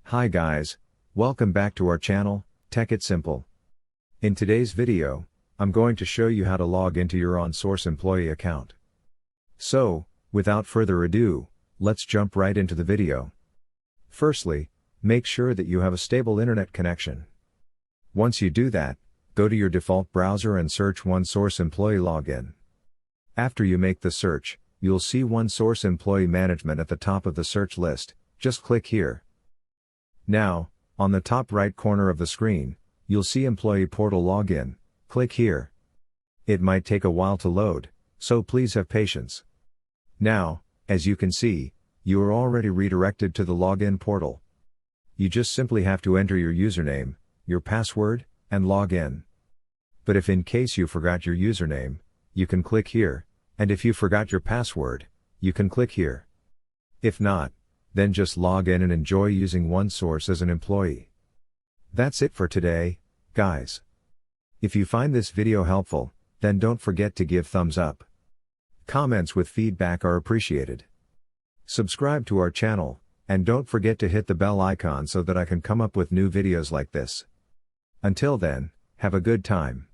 Hi guys, welcome back to our channel, Tech It Simple. In today's video, I'm going to show you how to log into your OnSource employee account. So, without further ado, let's jump right into the video. Firstly, make sure that you have a stable internet connection. Once you do that, go to your default browser and search OnSource Employee Login. After you make the search, you'll see OnSource Employee Management at the top of the search list. Just click here. Now, on the top right corner of the screen, you'll see Employee Portal Login. Click here. It might take a while to load, so please have patience. Now, as you can see, you are already redirected to the login portal. You just simply have to enter your username, your password, and log in. But if in case you forgot your username, you can click here, and if you forgot your password, you can click here. If not, then just log in and enjoy using OnSource as an employee. That's it for today, guys. If you find this video helpful, then don't forget to give thumbs up. Comments with feedback are appreciated. Subscribe to our channel, and don't forget to hit the bell icon so that I can come up with new videos like this. Until then, have a good time.